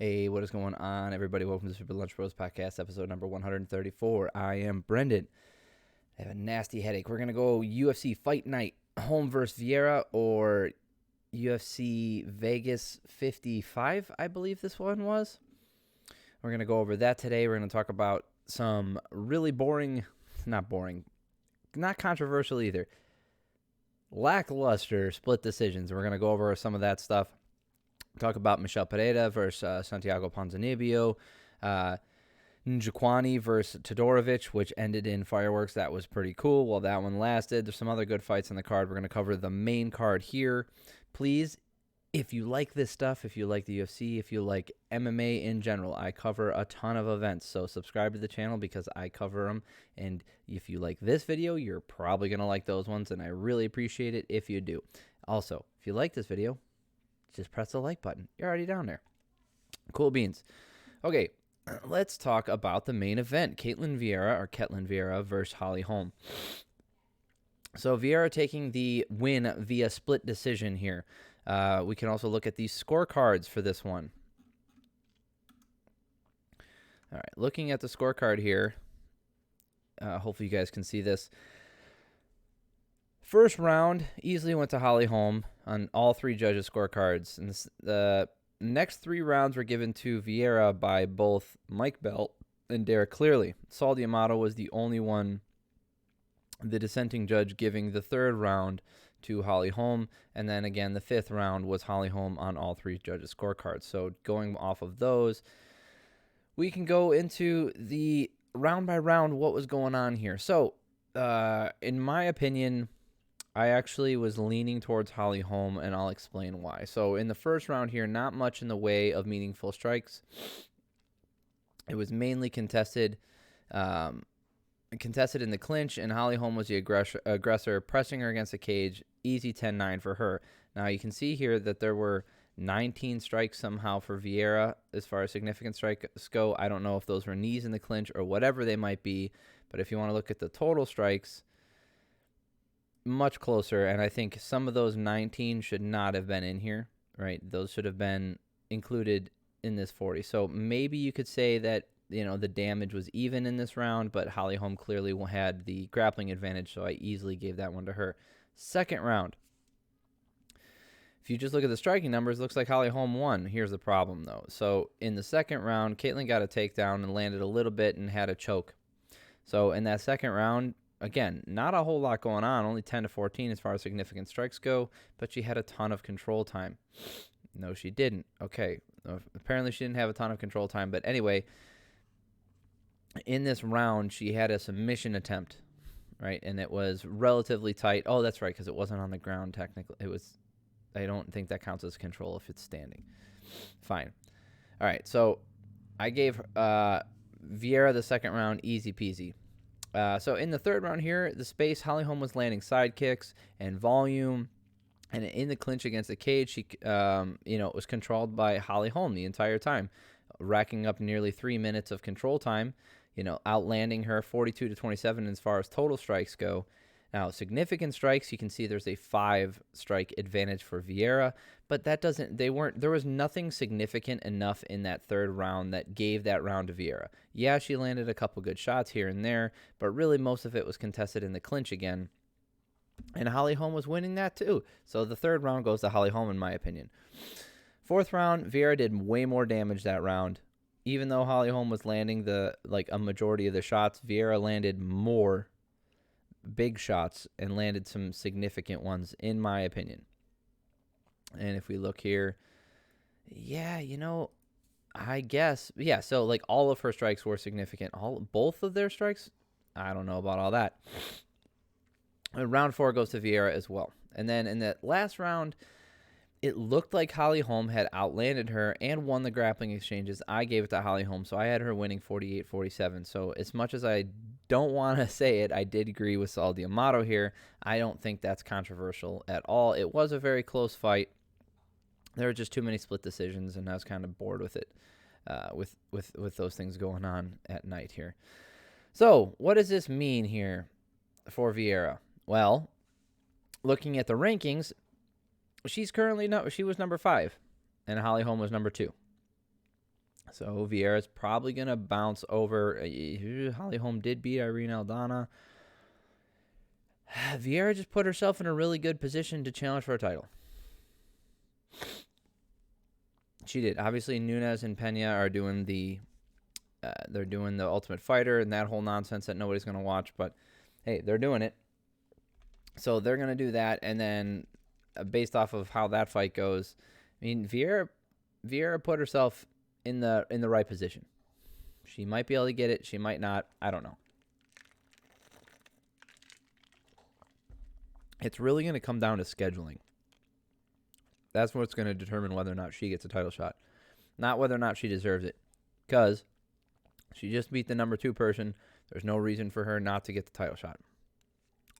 Hey, what is going on, everybody? Welcome to the Super Lunch Bros Podcast, episode number 134. I am Brendan. I have a nasty headache. We're going to go UFC Fight Night, Holm versus Vieira, or UFC Vegas 55, I believe this one was. We're going to go over that today. We're going to talk about some really not controversial either, lackluster split decisions. We're going to go over some of that stuff. Talk about Michel Pereira versus Santiago Ponzinibbio, Njokuani versus Todorovic, which ended in fireworks. That was pretty cool while that one lasted. There's some other good fights in the card. We're going to cover the main card here. Please, if you like this stuff, if you like the UFC, if you like MMA in general, I cover a ton of events. So subscribe to the channel because I cover them. And if you like this video, you're probably going to like those ones. And I really appreciate it if you do. Also, if you like this video, just press the like button. You're already down there. Cool beans. Okay, let's talk about the main event. Ketlen Vieira versus Holm. So Vieira taking the win via split decision here. We can also look at the scorecards for this one. All right, looking at the scorecard here. Hopefully you guys can see this. First round easily went to Holm on all three judges' scorecards. And the next three rounds were given to Vieira by both Mike Belt and Derek Clearly. Saul D'Amato was the only one, the dissenting judge, giving the third round to Holm. And then again, the fifth round was Holm on all three judges' scorecards. So going off of those, we can go into the round by round what was going on here. So in my opinion, I actually was leaning towards Holm, and I'll explain why. So in the first round here, not much in the way of meaningful strikes. It was mainly contested in the clinch, and Holm was the aggressor, pressing her against the cage. Easy 10-9 for her. Now you can see here that there were 19 strikes somehow for Vieira as far as significant strikes go. I don't know if those were knees in the clinch or whatever they might be, but if you want to look at the total strikes, much closer, and I think some of those 19 should not have been in here, right? Those should have been included in this 40. So maybe you could say that, the damage was even in this round, but Holm clearly had the grappling advantage, so I easily gave that one to her. Second round. If you just look at the striking numbers, it looks like Holm won. Here's the problem, though. So in the second round, Ketlen got a takedown and landed a little bit and had a choke. So in that second round, again, not a whole lot going on, only 10 to 14 as far as significant strikes go, but she had a ton of control time. No, she didn't. Okay, apparently she didn't have a ton of control time, but anyway, in this round, she had a submission attempt, right, and it was relatively tight. Oh, that's right, because it wasn't on the ground technically. I don't think that counts as control if it's standing. Fine. All right, so I gave Vieira the second round easy peasy. So in the third round here, the space, Holm was landing side kicks and volume. And in the clinch against the cage, she, was controlled by Holm the entire time, racking up nearly 3 minutes of control time, outlanding her 42 to 27 as far as total strikes go. Now, significant strikes, you can see there's a 5-strike advantage for Vieira, but there was nothing significant enough in that third round that gave that round to Vieira. Yeah, she landed a couple good shots here and there, but really most of it was contested in the clinch again. And Holm was winning that too. So the third round goes to Holm in my opinion. Fourth round, Vieira did way more damage that round. Even though Holm was landing a majority of the shots, Vieira landed more big shots and landed some significant ones in my opinion. And if we look here, I guess, so all of her strikes were significant. Both of their strikes, I don't know about all that. Round 4 goes to Vieira as well. And then in that last round, it looked like Holm had outlanded her and won the grappling exchanges. I gave it to Holm, so I had her winning 48-47. So as much as I don't want to say it, I did agree with Saul D'Amato here. I don't think that's controversial at all. It was a very close fight. There were just too many split decisions, and I was kind of bored with it, with those things going on at night here. So what does this mean here for Vieira? Well, looking at the rankings, she was number 5, and Holm was number 2. So Vieira's probably going to bounce over. Holly Holm did beat Irene Aldana. Vieira just put herself in a really good position to challenge for a title. She did. Obviously, Nunes and Pena are doing they're doing the Ultimate Fighter and that whole nonsense that nobody's going to watch. But, hey, they're doing it. So they're going to do that. And then based off of how that fight goes, I mean, Vieira put herself in the right position. She might be able to get it. She might not. I don't know. It's really going to come down to scheduling. That's what's going to determine whether or not she gets a title shot. Not whether or not she deserves it. Because she just beat the number 2 person. There's no reason for her not to get the title shot.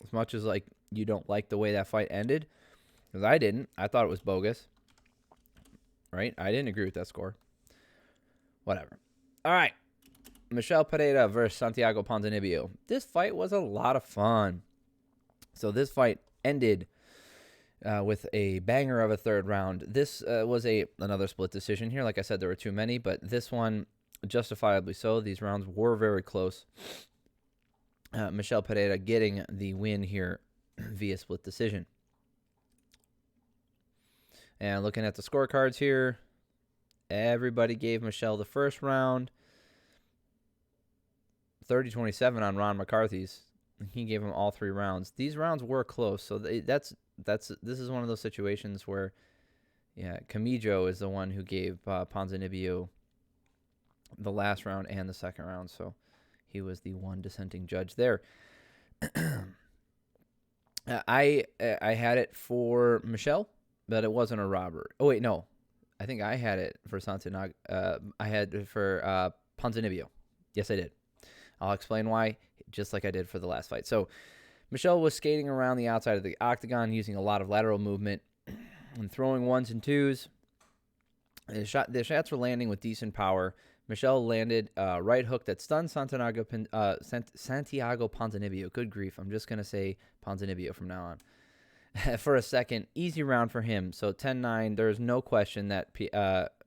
As much as like you don't like the way that fight ended, because I didn't. I thought it was bogus. Right? I didn't agree with that score. Whatever. All right. Michel Pereira versus Santiago Ponzinibbio. This fight was a lot of fun. So this fight ended with a banger of a third round. This was another split decision here. Like I said, there were too many, but this one, justifiably so. These rounds were very close. Michel Pereira getting the win here via split decision. And looking at the scorecards here, everybody gave Michel the first round. 30-27 on Ron McCarthy's. He gave him all 3 rounds. These rounds were close, so this is one of those situations where, yeah, Camijo is the one who gave Ponzinibbio the last round and the second round, so he was the one dissenting judge there. I had it for Michel, but it wasn't a robber. Oh wait, no, I think I had it for Santiago. I had it for Ponzinibbio. Yes, I did. I'll explain why, just like I did for the last fight. So Michel was skating around the outside of the octagon using a lot of lateral movement and throwing 1s and 2s. The shots were landing with decent power. Michel landed a right hook that stunned Santiago Ponzinibbio. Good grief. I'm just going to say Ponzinibbio from now on. For a second, easy round for him. So 10-9, there's no question that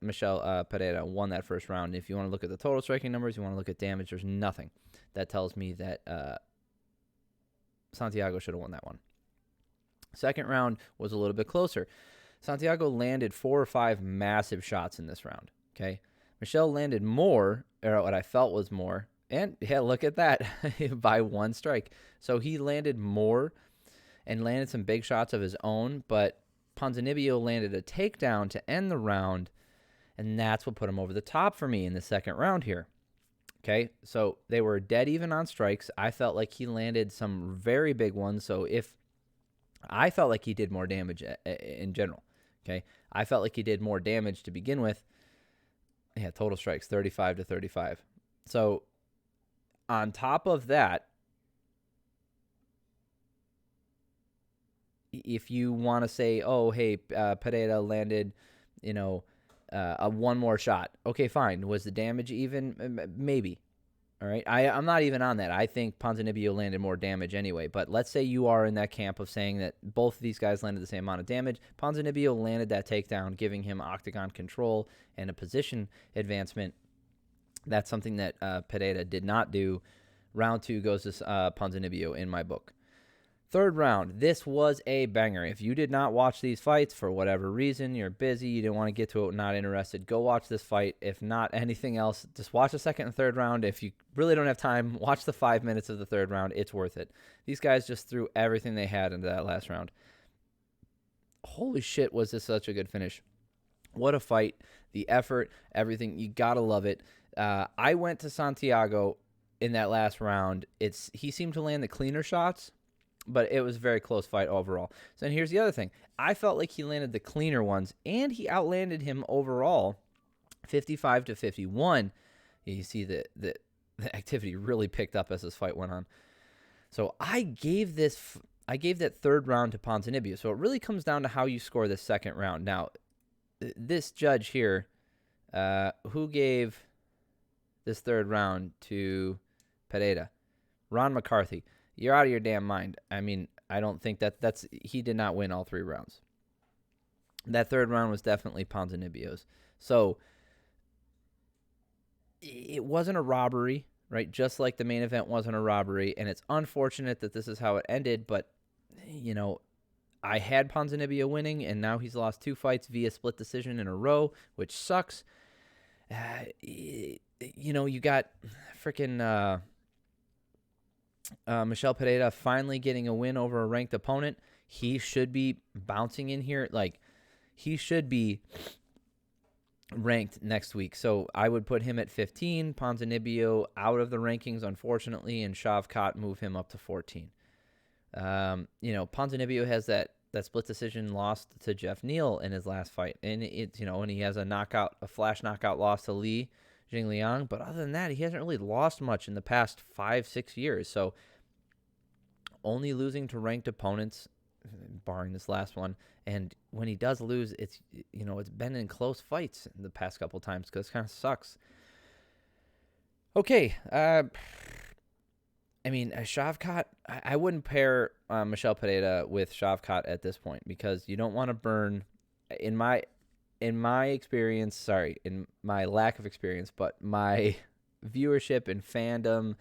Michel Pereira won that first round. If you want to look at the total striking numbers, you want to look at damage, there's nothing that tells me that Santiago should have won that one. Second round was a little bit closer. Santiago landed 4 or 5 massive shots in this round. Okay, Michel landed more, or what I felt was more, and yeah, look at that, by 1 strike. So he landed more and landed some big shots of his own, but Ponzinibbio landed a takedown to end the round, and that's what put him over the top for me in the second round here. Okay, so they were dead even on strikes. I felt like he landed some very big ones, so I felt like he did more damage in general. Okay, I felt like he did more damage to begin with. Yeah, total strikes, 35-35. So on top of that, if you want to say, oh, hey, Pereira landed, a 1 more shot. Okay, fine. Was the damage even? Maybe. All right. I'm not even on that. I think Ponzinibbio landed more damage anyway. But let's say you are in that camp of saying that both of these guys landed the same amount of damage. Ponzinibbio landed that takedown, giving him octagon control and a position advancement. That's something that Pereira did not do. Round 2 goes to Ponzinibbio in my book. Third round, this was a banger. If you did not watch these fights for whatever reason, you're busy, you didn't want to get to it, not interested, go watch this fight. If not anything else, just watch the second and third round. If you really don't have time, watch the 5 minutes of the third round. It's worth it. These guys just threw everything they had into that last round. Holy shit, was this such a good finish. What a fight. The effort, everything. You got to love it. I went to Santiago in that last round. He seemed to land the cleaner shots, but it was a very close fight overall. So here's the other thing. I felt like he landed the cleaner ones, and he outlanded him overall 55-51. You see the activity really picked up as this fight went on. So I gave that third round to Ponzinibbio. So it really comes down to how you score the second round. Now, this judge here, who gave this third round to Pereira? Ron McCarthy. You're out of your damn mind. I mean, I don't think he did not win all 3 rounds. That third round was definitely Ponzinibbio's. So it wasn't a robbery, right? Just like the main event wasn't a robbery, and it's unfortunate that this is how it ended, but, I had Ponzinibbio winning, and now he's lost 2 fights via split decision in a row, which sucks. You got freaking Michel Pereira finally getting a win over a ranked opponent. He should be bouncing in here. Like, he should be ranked next week. So I would put him at 15, Ponzinibbio out of the rankings, unfortunately, and Shavkat move him up to 14. Ponzinibbio has that split decision loss to Jeff Neal in his last fight. And and he has a flash knockout loss to Li Jingliang. But other than that, he hasn't really lost much in the past 5-6 years. So only losing to ranked opponents, barring this last one. And when he does lose, it's been in close fights in the past couple times, because it kind of sucks. Okay. Shavkat, I wouldn't pair Michel Pereira with Shavkat at this point, because you don't want to burn, in my experience, in my lack of experience, but my viewership and fandom,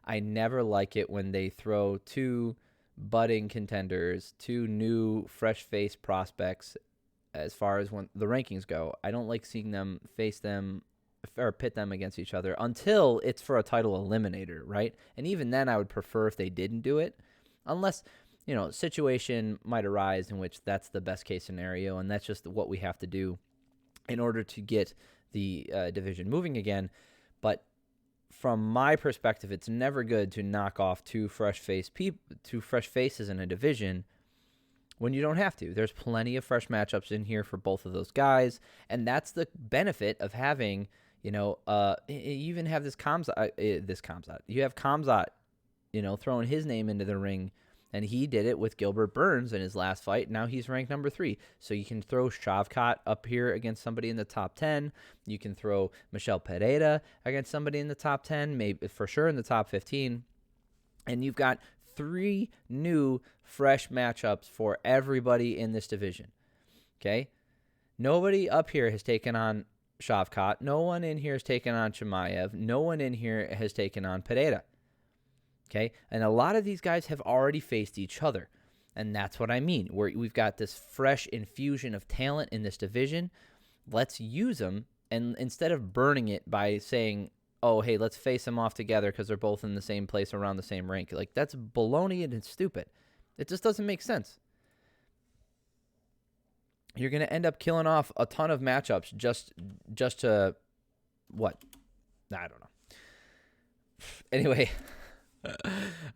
I never like it when they throw 2 budding contenders, 2 new fresh-faced prospects as far as when the rankings go. I don't like seeing them face them or pit them against each other until it's for a title eliminator, right? And even then, I would prefer if they didn't do it, unless, a situation might arise in which that's the best case scenario, and that's just what we have to do in order to get the division moving again. But from my perspective, it's never good to knock off 2 fresh faces in a division when you don't have to. There's plenty of fresh matchups in here for both of those guys, and that's the benefit of having, you even have this Kamzat. You have Kamzat, throwing his name into the ring, and he did it with Gilbert Burns in his last fight. Now he's ranked number 3. So you can throw Shavkat up here against somebody in the top 10. You can throw Michel Pereira against somebody in the top 10, maybe for sure in the top 15. And you've got 3 new fresh matchups for everybody in this division. Okay? Nobody up here has taken on Shavkat. No one in here has taken on Chimaev. No one in here has taken on Pereira. Okay? And a lot of these guys have already faced each other. And that's what I mean. We've got this fresh infusion of talent in this division. Let's use them. And instead of burning it by saying, oh, hey, let's face them off together because they're both in the same place around the same rank. Like, that's baloney and it's stupid. It just doesn't make sense. You're going to end up killing off a ton of matchups just to what? I don't know. Anyway.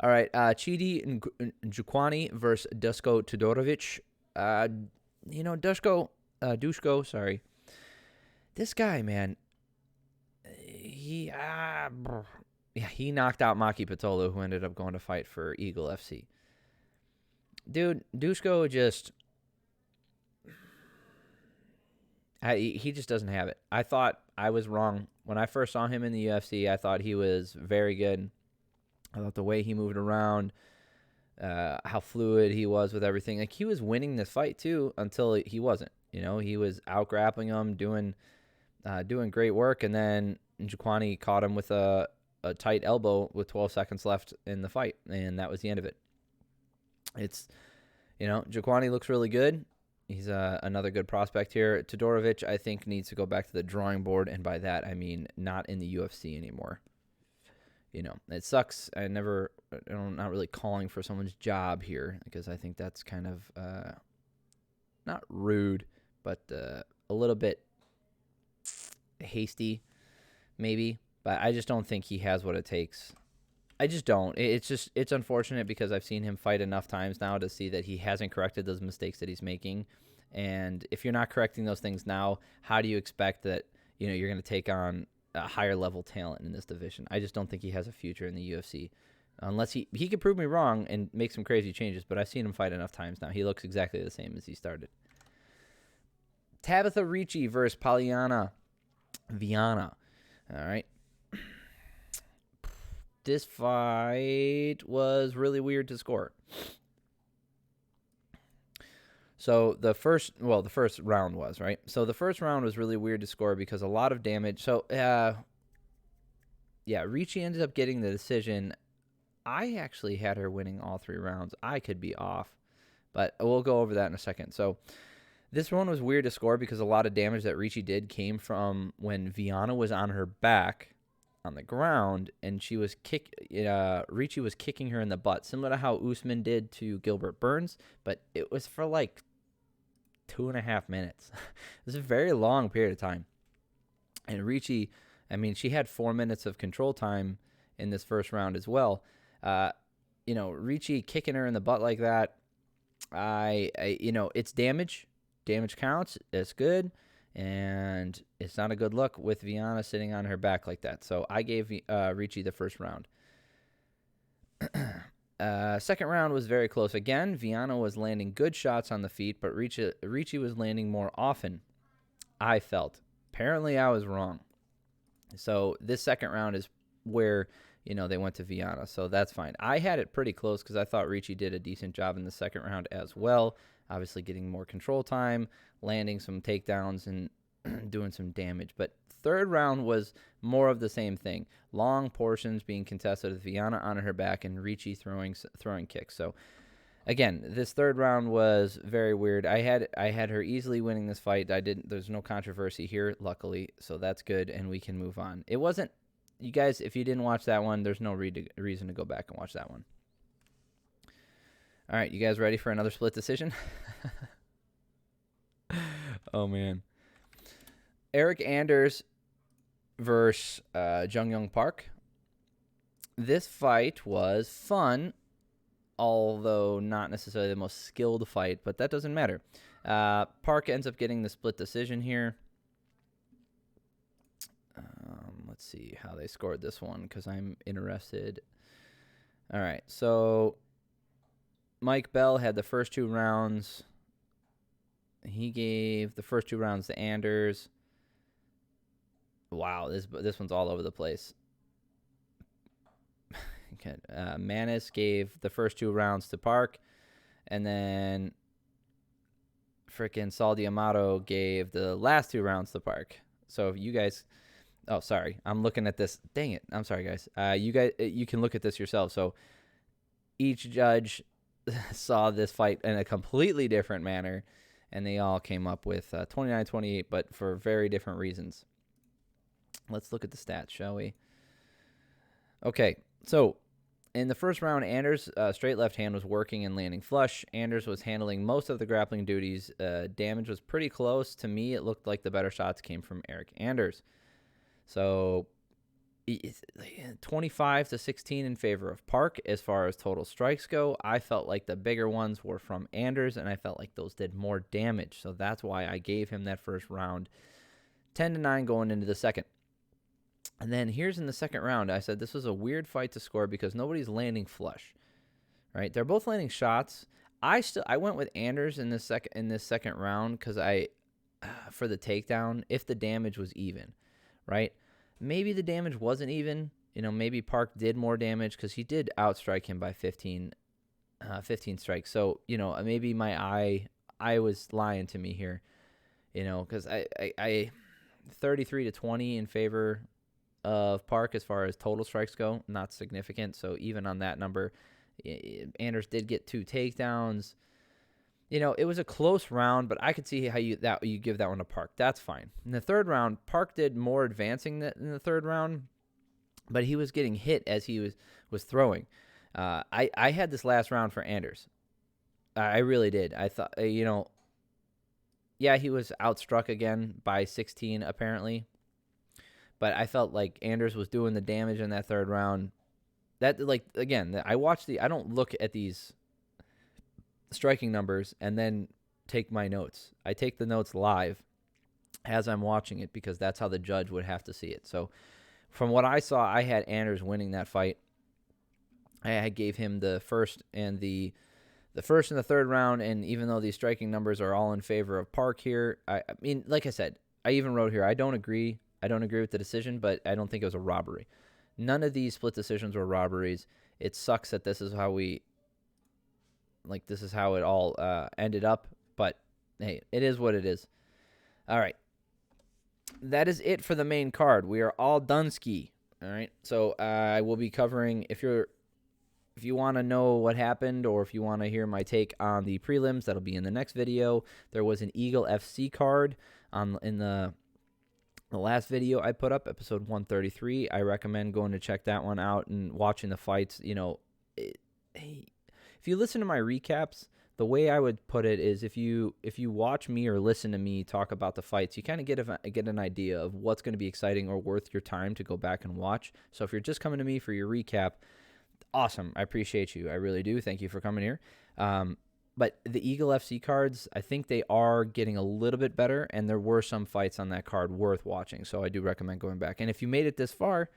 All right. Chidi and Njokuani versus Dusko Todorovic. Dusko, sorry. This guy, man, he knocked out Maki Pitolo, who ended up going to fight for Eagle FC. Dude, Dusko he just doesn't have it. I thought I was wrong. When I first saw him in the UFC, I thought he was very good. I thought the way he moved around, how fluid he was with everything. Like, he was winning this fight, too, until he wasn't. He was out-grappling him, doing great work, and then Njokuani caught him with a tight elbow with 12 seconds left in the fight, and that was the end of it. It's, Njokuani looks really good. He's another good prospect here. Todorovic, I think, needs to go back to the drawing board, and by that, I mean not in the UFC anymore. It sucks. I'm not really calling for someone's job here, because I think that's kind of not rude, but a little bit hasty, maybe. But I just don't think he has what it takes. I just don't. It's unfortunate, because I've seen him fight enough times now to see that he hasn't corrected those mistakes that he's making. And if you're not correcting those things now, how do you expect that you're going to take on a higher level talent in this division? I just don't think he has a future in the UFC, unless he could prove me wrong and make some crazy changes. But I've seen him fight enough times now. He looks exactly the same as he started. Tabatha Ricci versus Polyana Viana. All right. This fight was really weird to score. So the first round was, right? So the first round was really weird to score because a lot of damage. So yeah, Ricci ended up getting the decision. I actually had her winning all 3 rounds. I could be off, but we'll go over that in a second. So this one was weird to score because a lot of damage that Ricci did came from when Viana was on her back on the ground, and she was Ricci was kicking her in the butt, similar to how Usman did to Gilbert Burns, but it was for like 2.5 minutes. It was a very long period of time. And Ricci, I mean, she had 4 minutes of control time in this first round as well. Ricci kicking her in the butt like that, it's damage. Damage counts. It's good. And it's not a good look with Viana sitting on her back like that. So I gave Ricci the first round. Second round was very close. Again, Viana was landing good shots on the feet, but Ricci was landing more often, I felt. Apparently, I was wrong. So this second round is where, they went to Viana. So that's fine. I had it pretty close because I thought Ricci did a decent job in the second round as well. Obviously getting more control time, landing some takedowns, and doing some damage. But third round was more of the same thing. Long portions being contested with Viana on her back and Ricci throwing kicks. So again, this third round was very weird. I had her easily winning this fight. There's no controversy here, luckily, so that's good, and we can move on. It wasn't, you guys, if you didn't watch that one, there's no reason to go back and watch that one. All right, you guys ready for another split decision? Oh, man. Eryk Anders versus Junyong Park. This fight was fun, although not necessarily the most skilled fight, but that doesn't matter. Park ends up getting the split decision here. Let's see how they scored this one because I'm interested. All right, so Mike Bell had the first 2 rounds. He gave the first 2 rounds to Anders. Wow, this one's all over the place. Okay. Manis gave the first 2 rounds to Park, and then frickin' Saul D'Amato gave the last 2 rounds to Park. So if you guys, oh, sorry, I'm looking at this. Dang it, I'm sorry, guys. You can look at this yourself. So each judge saw this fight in a completely different manner, and they all came up with 29-28, but for very different reasons. Let's look at the stats, shall we? Okay, so in the first round, Anders' straight left hand was working and landing flush. Anders was handling most of the grappling duties. Damage was pretty close. To me, it looked like the better shots came from Eryk Anders. So 25-16 in favor of Park as far as total strikes go. I felt like the bigger ones were from Anders, and I felt like those did more damage. So that's why I gave him that first round. 10-9 going into the second. And then here's in the second round, I said this was a weird fight to score because nobody's landing flush, right? They're both landing shots. I went with Anders in this second round because for the takedown, if the damage was even, right? Maybe the damage wasn't even. Maybe Park did more damage because he did outstrike him by 15 strikes. So maybe my eye was lying to me here, because I 33-20 in favor of Park as far as total strikes go, not significant. So even on that number, Anders did get 2 takedowns. It was a close round, but I could see how you give that one to Park. That's fine. In the third round, Park did more advancing in the third round, but he was getting hit as he was throwing. I had this last round for Anders. I really did. I thought, he was outstruck again by 16 apparently. But I felt like Anders was doing the damage in that third round. That, I don't look at these striking numbers and then take my notes. I take the notes live as I'm watching it because that's how the judge would have to see it. So from what I saw, I had Anders winning that fight. I gave him the first and the third round, and even though these striking numbers are all in favor of Park here, I mean, like I said, I even wrote here, I don't agree with the decision, but I don't think it was a robbery. None of these split decisions were robberies. It sucks that this is how it all ended up, but hey, it is what it is. All right. That is it for the main card. We are all done ski. All right. So I will be covering, if you want to know what happened, or if you want to hear my take on the prelims, that'll be in the next video. There was an Eagle FC card in the last video I put up, episode 133. I recommend going to check that one out and watching the fights. If you listen to my recaps, the way I would put it is, if you watch me or listen to me talk about the fights, you kind of get an idea of what's going to be exciting or worth your time to go back and watch. So if you're just coming to me for your recap, awesome. I appreciate you. I really do. Thank you for coming here. But the Eagle FC cards, I think they are getting a little bit better, and there were some fights on that card worth watching. So I do recommend going back. And if you made it this far,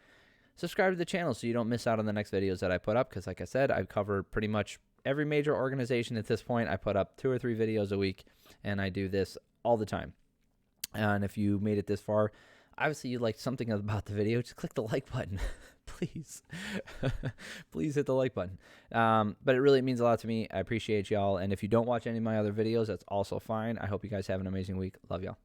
subscribe to the channel so you don't miss out on the next videos that I put up, because like I said, I cover pretty much every major organization at this point. I put up 2 or 3 videos a week, and I do this all the time. And if you made it this far, obviously you liked something about the video, just click the like button. Please. Please hit the like button. But it really means a lot to me. I appreciate y'all. And if you don't watch any of my other videos, that's also fine. I hope you guys have an amazing week. Love y'all.